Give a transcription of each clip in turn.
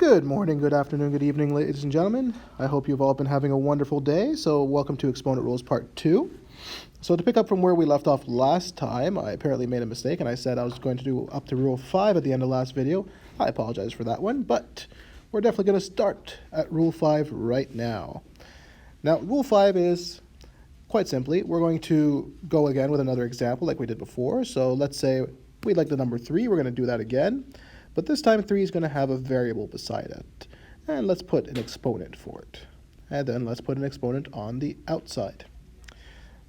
Good morning, good afternoon, good evening, ladies and gentlemen. I hope you've all been having a wonderful day. So welcome to Exponent Rules Part 2. So to pick up from where we left off last time, I apparently made a mistake and I said I was going to do up to Rule 5 at the end of last video. I apologize for that one, but we're definitely going to start at Rule 5 right now. Now, Rule 5 is, quite simply, we're going to go again with another example like we did before. So let's say we'd like the number 3. We're going to do that again. But this time 3 is going to have a variable beside it. And let's put an exponent for it. And then let's put an exponent on the outside.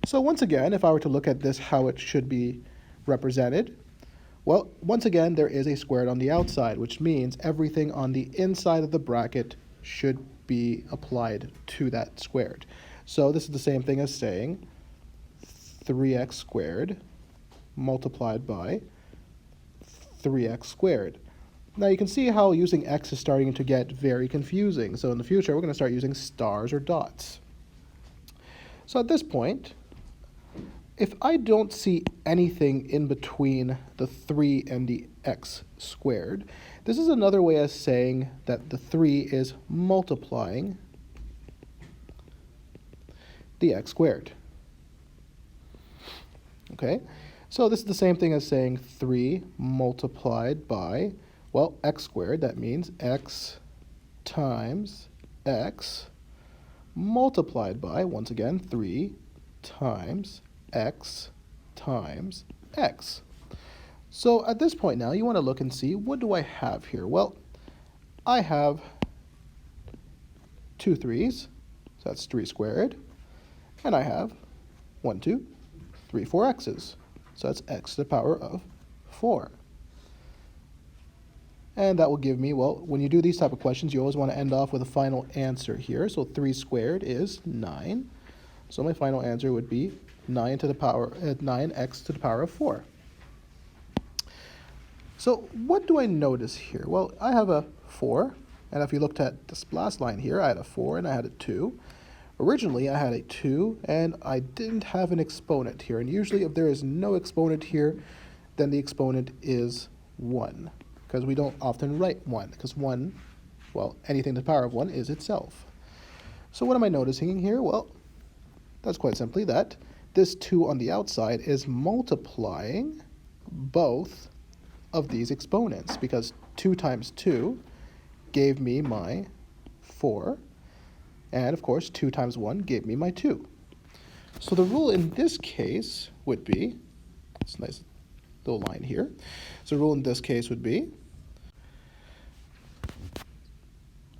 So once again, if I were to look at this, how it should be represented, well, once again, there is a squared on the outside, which means everything on the inside of the bracket should be applied to that squared. So this is the same thing as saying 3x squared multiplied by 3x squared. Now you can see how using x is starting to get very confusing. So in the future, we're going to start using stars or dots. So at this point, if I don't see anything in between the 3 and the x squared, this is another way of saying that the 3 is multiplying the x squared. Okay, so this is the same thing as saying 3 multiplied by, well, x squared. That means x times x multiplied by, once again, 3 times x times x. So at this point now, you want to look and see, what do I have here? Well, I have 2 3's, so that's 3 squared, and I have 1, 2, 3, 4 x's, so that's x to the power of 4. And that will give me, well, when you do these type of questions, you always want to end off with a final answer here. So 3 squared is 9. So my final answer would be 9x to the power of 4. So what do I notice here? Well, I have a 4, and if you looked at this last line here, I had a 4 and I had a 2. Originally, I had a 2, and I didn't have an exponent here. And usually, if there is no exponent here, then the exponent is 1. Because we don't often write 1, because 1, well, anything to the power of 1 is itself. So what am I noticing here? Well, that's quite simply that this 2 on the outside is multiplying both of these exponents, because 2 times 2 gave me my 4, and of course 2 times 1 gave me my 2. So the rule in this case would be, it's a nice little line here, so the rule in this case would be,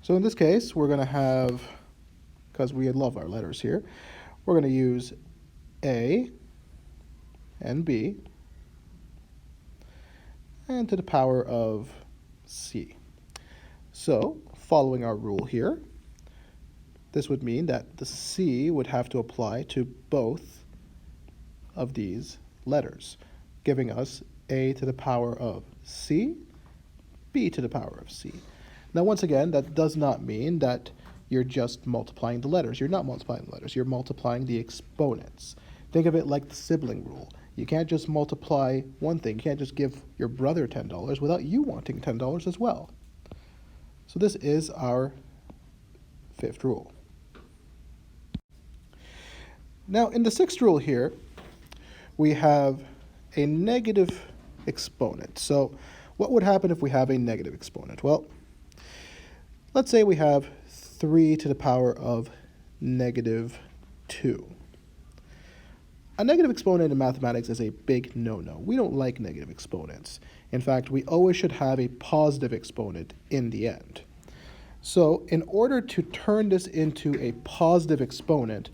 so in this case we're going to have, because we love our letters here, we're going to use A and B and to the power of C. So following our rule here, this would mean that the C would have to apply to both of these letters, giving us A to the power of C, B to the power of C. Now once again, that does not mean that you're just multiplying the letters. You're not multiplying the letters. You're multiplying the exponents. Think of it like the sibling rule. You can't just multiply one thing. You can't just give your brother $10 without you wanting $10 as well. So this is our 5th rule. Now in the 6th rule here, we have a negative exponent. So what would happen if we have a negative exponent? Well, let's say we have 3 to the power of negative 2. A negative exponent in mathematics is a big no-no. We don't like negative exponents. In fact, we always should have a positive exponent in the end. So in order to turn this into a positive exponent,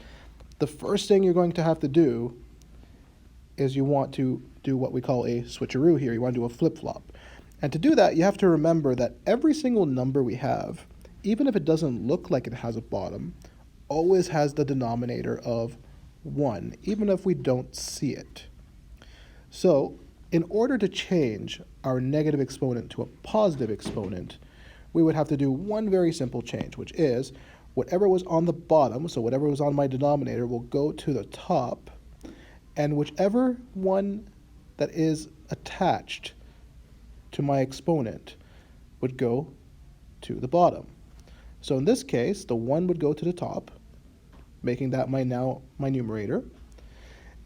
the first thing you're going to have to do is you want to do what we call a switcheroo here. You want to do a flip-flop. And to do that, you have to remember that every single number we have, even if it doesn't look like it has a bottom, always has the denominator of 1, even if we don't see it. So in order to change our negative exponent to a positive exponent, we would have to do one very simple change, which is whatever was on the bottom, so whatever was on my denominator, will go to the top, and whichever one that is attached to my exponent would go to the bottom. So in this case, the 1 would go to the top, making that my numerator,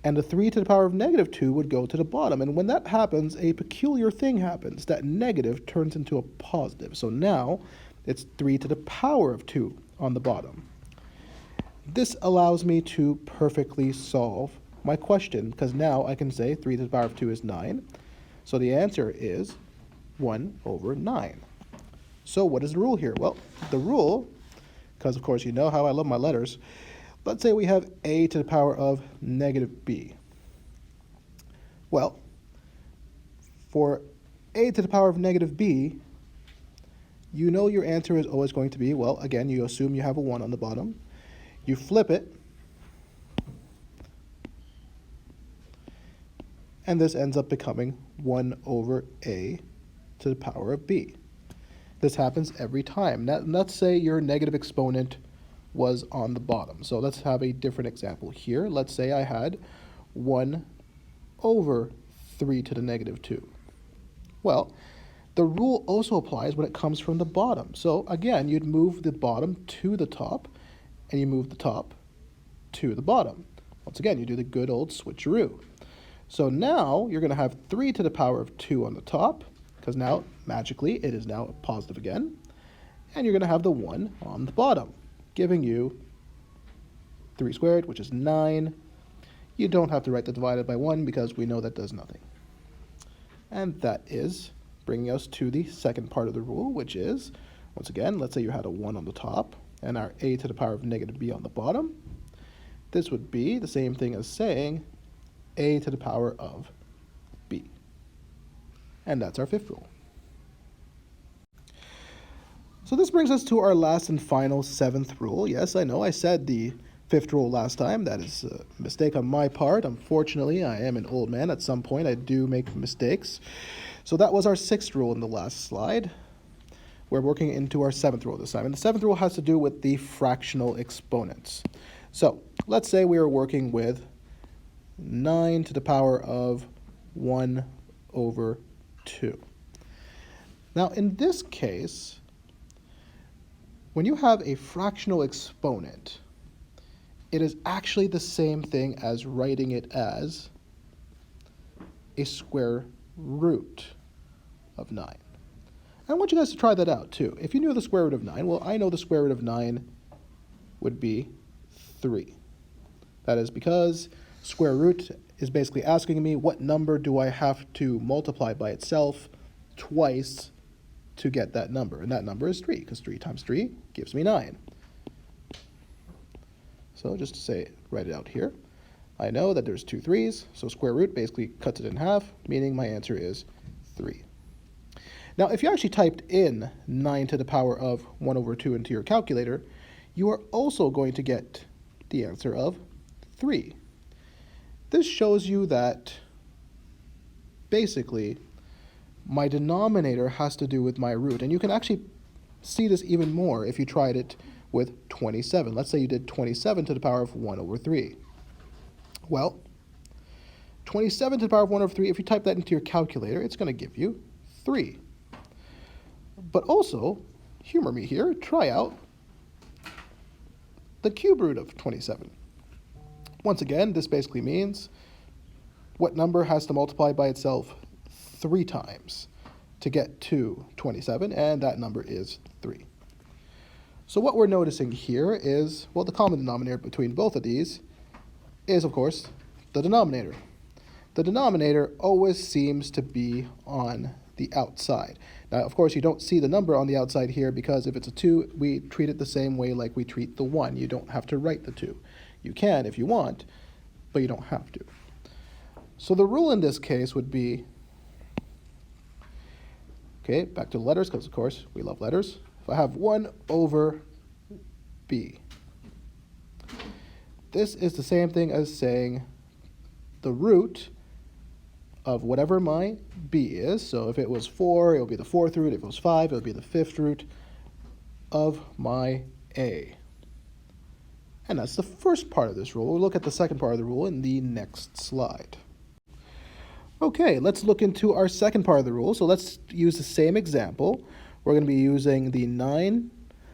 and the 3 to the power of negative 2 would go to the bottom. And when that happens, a peculiar thing happens. That negative turns into a positive. So now it's 3 to the power of 2 on the bottom. This allows me to perfectly solve my question, because now I can say 3 to the power of 2 is 9. So the answer is 1 over 9. So what is the rule here? Well, the rule, because of course you know how I love my letters, let's say we have a to the power of negative b. Well, for a to the power of negative b, you know your answer is always going to be, well, again, you assume you have a 1 on the bottom. You flip it, and this ends up becoming 1 over a to the power of b. This happens every time. Now, let's say your negative exponent was on the bottom. So let's have a different example here. Let's say I had 1 over 3 to the negative 2. Well, the rule also applies when it comes from the bottom. So again, you'd move the bottom to the top, and you move the top to the bottom. Once again, you do the good old switcheroo. So now you're going to have 3 to the power of 2 on the top, because now, magically, it is now positive again. And you're going to have the 1 on the bottom, giving you 3 squared, which is 9. You don't have to write the divided by 1 because we know that does nothing. And that is bringing us to the second part of the rule, which is, once again, let's say you had a 1 on the top and our a to the power of negative b on the bottom. This would be the same thing as saying a to the power of b. And that's our fifth rule. So this brings us to our last and final seventh rule. Yes, I know I said the fifth rule last time. That is a mistake on my part. Unfortunately, I am an old man. At some point, I do make mistakes. So that was our sixth rule in the last slide. We're working into our seventh rule this time. And the seventh rule has to do with the fractional exponents. So let's say we are working with 9 to the power of 1 over 2. Now, in this case, when you have a fractional exponent, it is actually the same thing as writing it as a square root of 9. I want you guys to try that out too. If you knew the square root of 9, well, I know the square root of 9 would be 3. That is because square root is basically asking me what number do I have to multiply by itself twice to get that number. And that number is 3, because 3 times 3 gives me 9. So just to say, write it out here. I know that there's 2 3's, so square root basically cuts it in half, meaning my answer is 3. Now, if you actually typed in 9 to the power of 1 over 2 into your calculator, you are also going to get the answer of 3. This shows you that basically my denominator has to do with my root. And you can actually see this even more if you tried it with 27. Let's say you did 27 to the power of 1 over 3. Well, 27 to the power of 1 over 3, if you type that into your calculator, it's going to give you 3. But also, humor me here, try out the cube root of 27. Once again, this basically means what number has to multiply by itself 3 times to get to 27, and that number is 3. So what we're noticing here is, well, the common denominator between both of these is, of course, the denominator. The denominator always seems to be on the outside. Now, of course, you don't see the number on the outside here because if it's a 2, we treat it the same way like we treat the 1. You don't have to write the 2. You can if you want, but you don't have to. So the rule in this case would be, okay, back to the letters, because of course we love letters. If I have 1 over b, this is the same thing as saying the root of whatever my b is. So if it was 4, it will be the 4th root. If it was 5, it will be the 5th root of my a. And that's the first part of this rule. We'll look at the second part of the rule in the next slide. Okay, let's look into our second part of the rule. So let's use the same example we're going to be using the 9,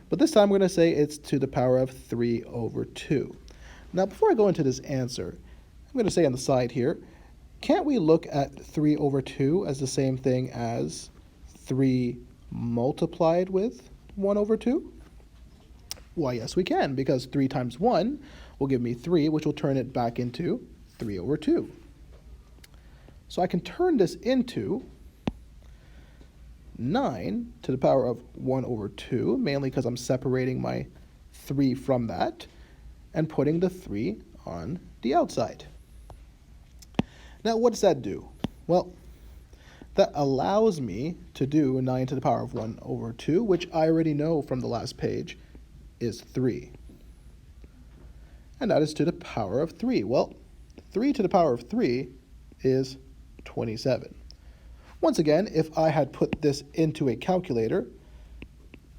but this time we're going to say it's to the power of 3 over 2. Now, before I go into this answer, I'm going to say on the side here, can't we look at 3 over 2 as the same thing as 3 multiplied with 1 over 2? Why, yes, we can, because 3 times 1 will give me 3, which will turn it back into 3 over 2. So I can turn this into 9 to the power of 1 over 2, mainly because I'm separating my 3 from that, and putting the 3 on the outside. Now, what does that do? Well, that allows me to do 9 to the power of 1 over 2, which I already know from the last page is 3. And that is to the power of 3. Well, 3 to the power of 3 is 27. Once again, if I had put this into a calculator,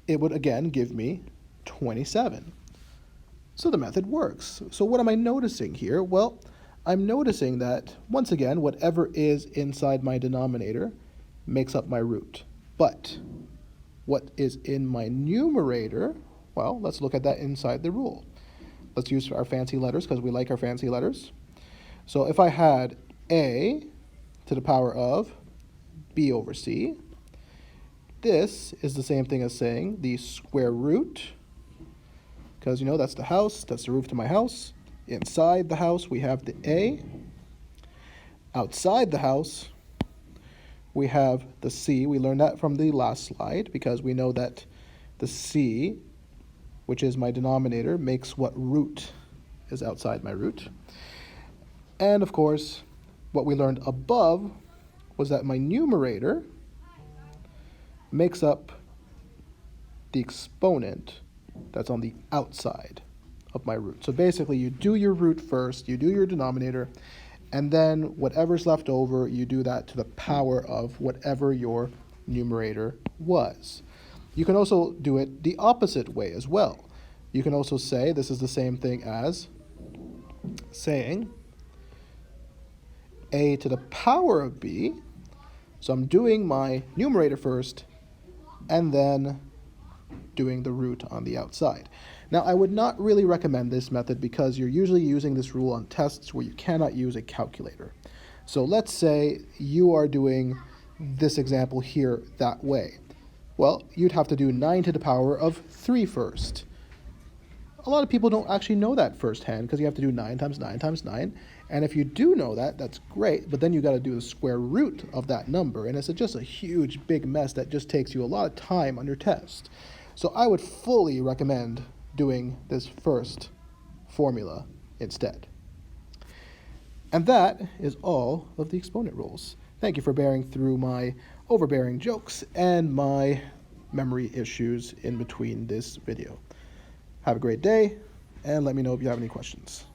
it would again give me 27. So the method works. So what am I noticing here? Well, I'm noticing that, once again, whatever is inside my denominator makes up my root. But what is in my numerator, well, let's look at that inside the rule. Let's use our fancy letters because we like our fancy letters. So if I had a to the power of b over c, this is the same thing as saying the square root, because that's the house, that's the roof to my house. Inside the house we have the a. Outside the house we have the c. We learned that from the last slide because we know that the c, which is my denominator, makes what root is outside my root. And of course, what we learned above was that my numerator makes up the exponent that's on the outside of my root. So basically, you do your root first, you do your denominator, and then whatever's left over, you do that to the power of whatever your numerator was. You can also do it the opposite way as well. You can also say this is the same thing as saying a to the power of b. So I'm doing my numerator first, and then doing the root on the outside. Now, I would not really recommend this method because you're usually using this rule on tests where you cannot use a calculator. So let's say you are doing this example here that way. Well, you'd have to do 9 to the power of 3 first. A lot of people don't actually know that firsthand because you have to do 9 times 9 times 9. And if you do know that, that's great, but then you got to do the square root of that number, and it's just a huge, big mess that just takes you a lot of time on your test. So I would fully recommend doing this first formula instead. And that is all of the exponent rules. Thank you for bearing through my overbearing jokes and my memory issues in between this video. Have a great day, and let me know if you have any questions.